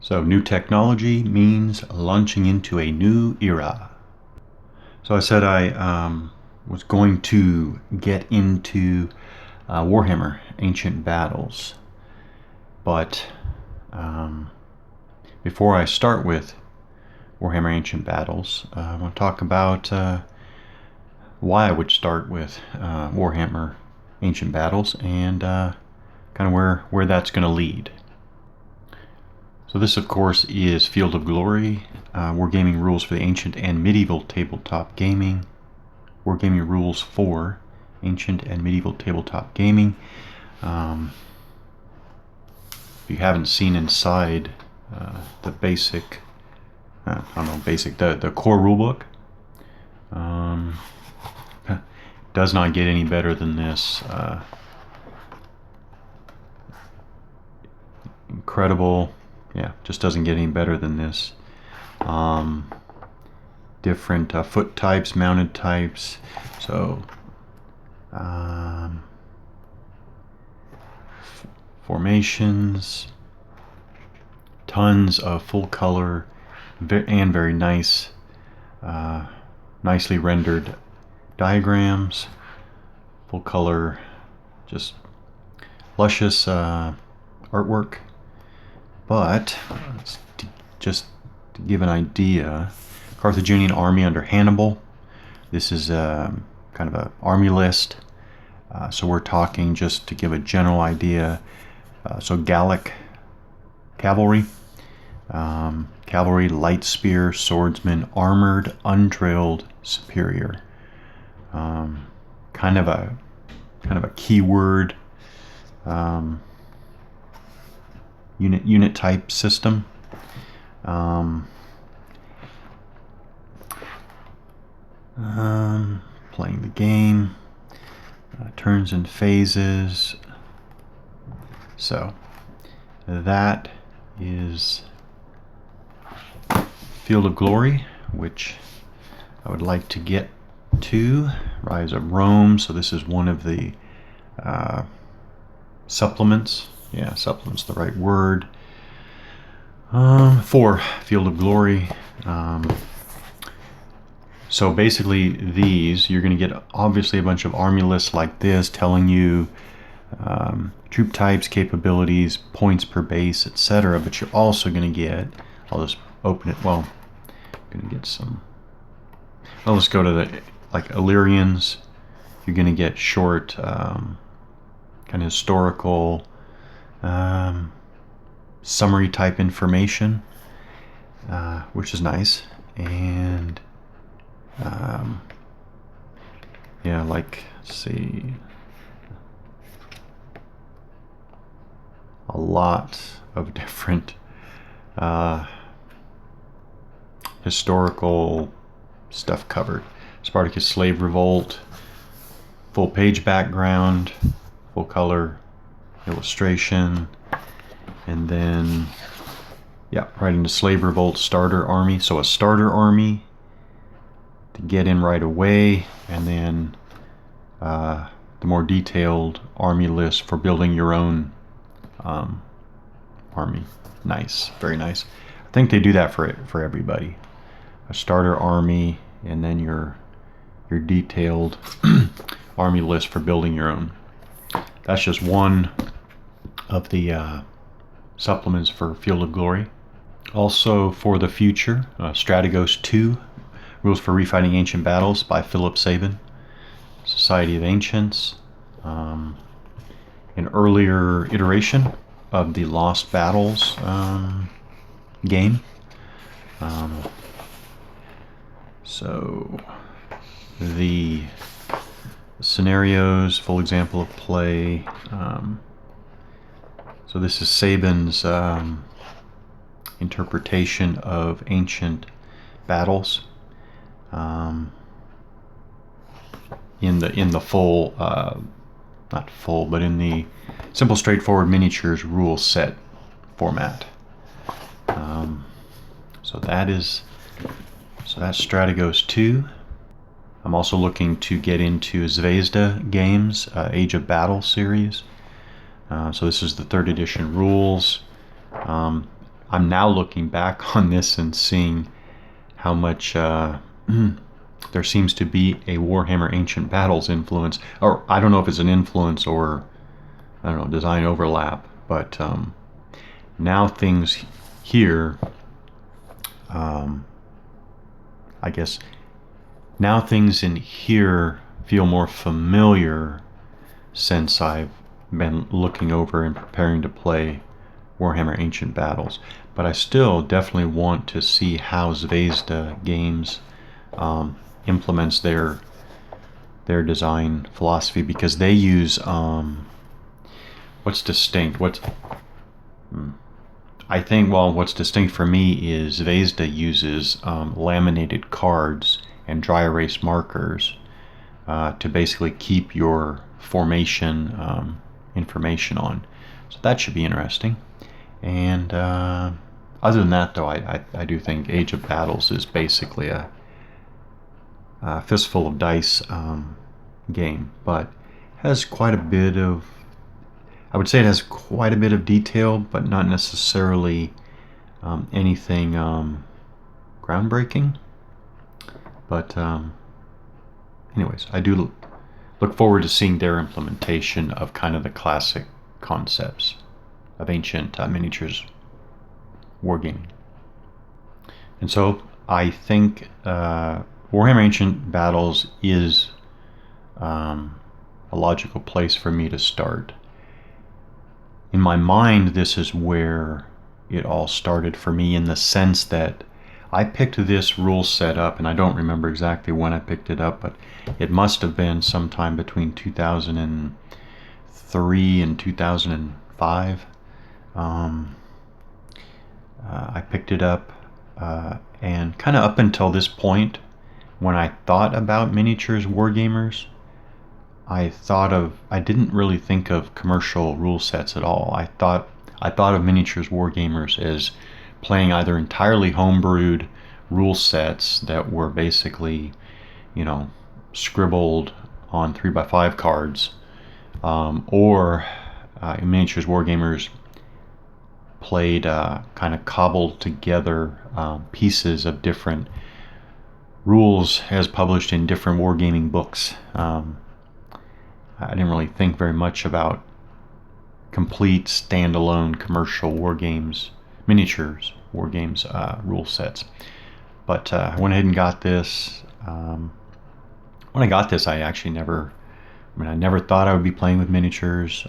So new technology means launching into a new era. So I said I was going to get into Warhammer Ancient Battles, but before I start with Warhammer Ancient Battles, I want to talk about why I would start with Warhammer Ancient Battles and kind of where that's going to lead. So this, of course, is Field of Glory, Wargaming rules for the ancient and medieval tabletop gaming. Wargaming rules for ancient and medieval tabletop gaming. If you haven't seen inside the basic, the core rulebook, does not get any better than this. Incredible. Yeah, just doesn't get any better than this. Different foot types, mounted types. So formations, tons of full color and very nice, nicely rendered diagrams, full color, just luscious artwork. But just to give an idea, Carthaginian army under Hannibal. This is kind of an army list. So we're talking, just to give a general idea, so Gallic cavalry, light spear, swordsman, armored, undrilled, superior. Kind of a keyword. Unit type system. Playing the game, turns and phases. So that is Field of Glory, which I would like to get to. Rise of Rome. So this is one of the supplements. Yeah, supplement's the right word. For Field of Glory. So basically these, you're going to get obviously a bunch of army lists like this telling you troop types, capabilities, points per base, etc. But you're also going to get, I'll just open it, well, I'm going to get some, well, let's go to the, like, Illyrians. You're going to get short, kind of historical, summary type information, which is nice. And yeah, like, let's see, a lot of different historical stuff covered. Spartacus slave revolt, full page background, full color illustration, and then yeah, right into slave revolt starter army. So a starter army to get in right away, and then the more detailed army list for building your own army. Nice, very nice. I think they do that for everybody. A starter army, and then your detailed army list for building your own. That's just one of the supplements for Field of Glory. Also for the future, Strategos 2, Rules for Refighting Ancient Battles by Philip Sabin. Society of Ancients, an earlier iteration of the Lost Battles game. So the scenarios, full example of play. So this is Sabin's interpretation of ancient battles. In the full, not full, but in the simple, straightforward miniatures rule set format. So that's Strategos 2. I'm also looking to get into Zvezda Games Age of Battle series. So this is the 3rd edition rules. I'm now looking back on this and seeing how much there seems to be a Warhammer Ancient Battles influence, or I don't know if it's an influence or I don't know, design overlap, but now things here, I guess now things in here feel more familiar since I've been looking over and preparing to play Warhammer Ancient Battles. But I still definitely want to see how Zvezda Games implements their design philosophy, because they use what's distinct. I think, well, what's distinct for me is Zvezda uses laminated cards and dry erase markers to basically keep your formation information on. So that should be interesting. And other than that, though, I do think Age of Battles is basically a fistful of dice game, but has quite a bit of, I would say it has quite a bit of detail, but not necessarily anything groundbreaking. But anyways, I do look forward to seeing their implementation of kind of the classic concepts of ancient miniatures wargaming. And so I think Warhammer Ancient Battles is a logical place for me to start. In my mind, this is where it all started for me, in the sense that I picked this rule set up, and I don't remember exactly when I picked it up, but it must have been sometime between 2003 and 2005. I picked it up, and kind of up until this point, when I thought about miniatures wargamers, I didn't really think of commercial rule sets at all. I thought of miniatures wargamers as playing either entirely homebrewed rule sets that were basically, scribbled on 3x5 cards, or miniatures wargamers played kind of cobbled together pieces of different rules as published in different wargaming books. I didn't really think very much about complete standalone commercial wargames, miniatures wargames rule sets. But I went ahead and got this. When I got this, I never thought I would be playing with miniatures.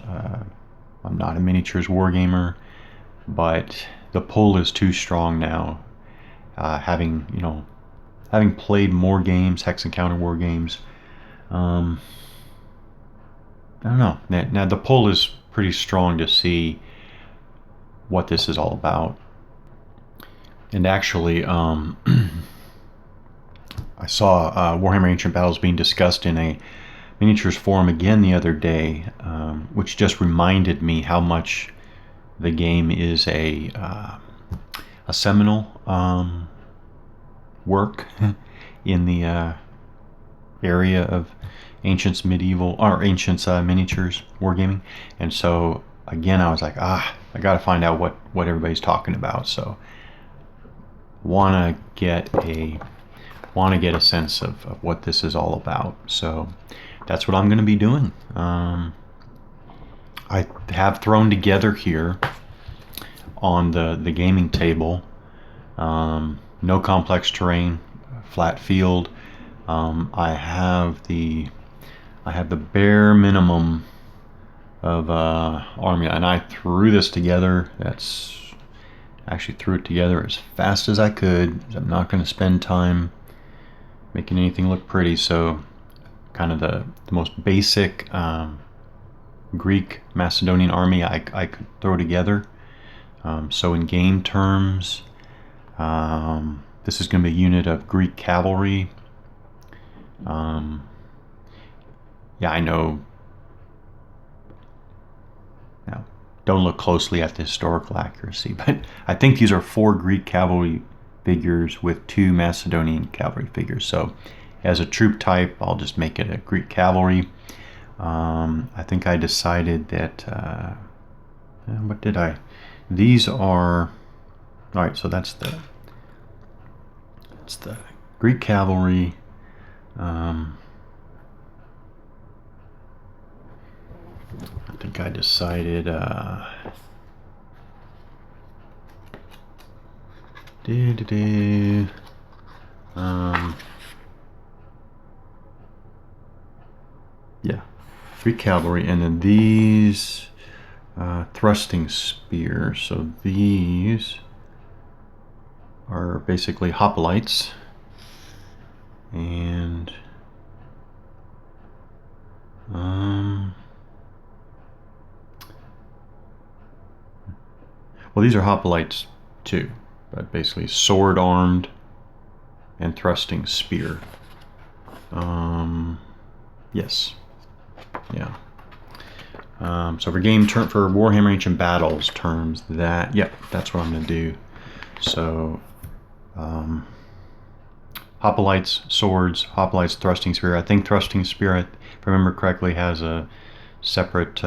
I'm not a miniatures wargamer, but the pull is too strong now. Having played more games, Hex Encounter war games, I don't know. Now the pull is pretty strong to see what this is all about. And actually, I saw Warhammer Ancient Battles being discussed in a miniatures forum again the other day, which just reminded me how much the game is a seminal work in the area of ancients miniatures wargaming. And so again, I was like, I gotta find out what everybody's talking about. So wanna get a sense of what this is all about. So that's what I'm gonna be doing. I have thrown together here on the gaming table, no complex terrain, flat field. I have the bare minimum of army, and I threw this together. Actually threw it together as fast as I could. I'm not going to spend time making anything look pretty, so kind of the most basic Greek Macedonian army I could throw together. So in game terms, this is going to be a unit of Greek cavalry. Yeah, I know. Now, don't look closely at the historical accuracy, but I think these are 4 Greek cavalry figures with 2 Macedonian cavalry figures. So as a troop type, I'll just make it a Greek cavalry. I think I decided that, what did I? These are All right, so that's the Greek cavalry. I think I decided. Yeah, Greek cavalry, and then these thrusting spears. So these are basically hoplites, and well, these are hoplites too, but basically sword armed and thrusting spear. Yes, yeah. So for game turn, for Warhammer Ancient Battles terms, that, yep, that's what I'm going to do. So hoplites, swords, hoplites, thrusting spear. I think thrusting spear, if I remember correctly, has a separate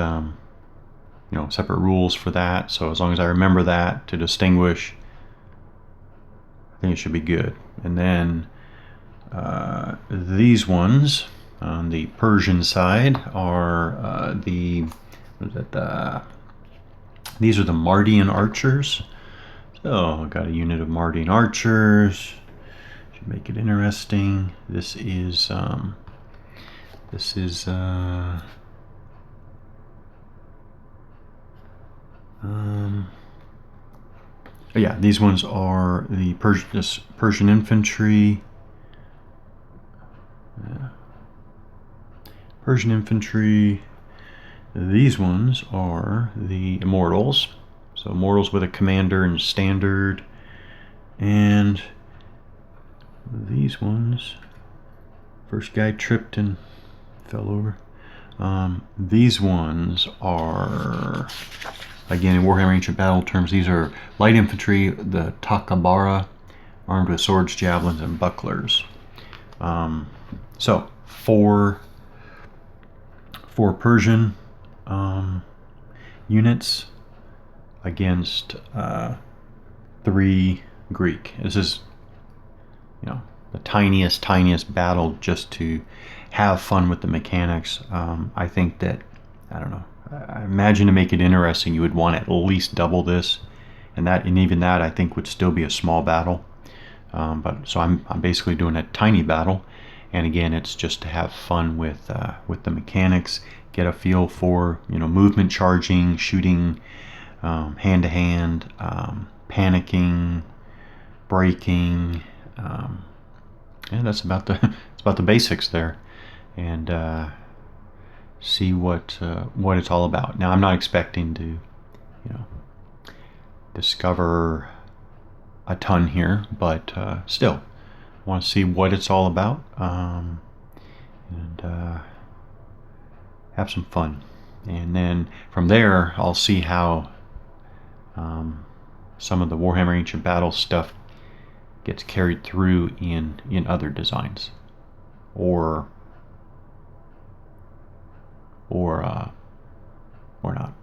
separate rules for that. So as long as I remember that to distinguish, I think it should be good. And then these ones on the Persian side are these are the Mardian archers. So I've got a unit of Mardian archers. Should make it interesting. This is oh yeah, these ones are the Persian infantry. Yeah. Persian infantry. These ones are the Immortals. So Immortals with a commander and standard. And these ones, first guy tripped and fell over. These ones are, again, in Warhammer Ancient Battle terms, these are light infantry, the Takabara, armed with swords, javelins, and bucklers. So four Persian units against 3 Greek. This is, the tiniest battle just to have fun with the mechanics. I think that, I don't know, I imagine to make it interesting you would want at least double this, and even that I think would still be a small battle. But so I'm basically doing a tiny battle, and again it's just to have fun with the mechanics, get a feel for movement, charging, shooting, hand to hand, panicking, braking. Yeah, that's about the basics there, and see what it's all about. Now I'm not expecting to discover a ton here, but still want to see what it's all about, and have some fun. And then from there I'll see how some of the Warhammer Ancient Battles stuff gets carried through in other designs, or not.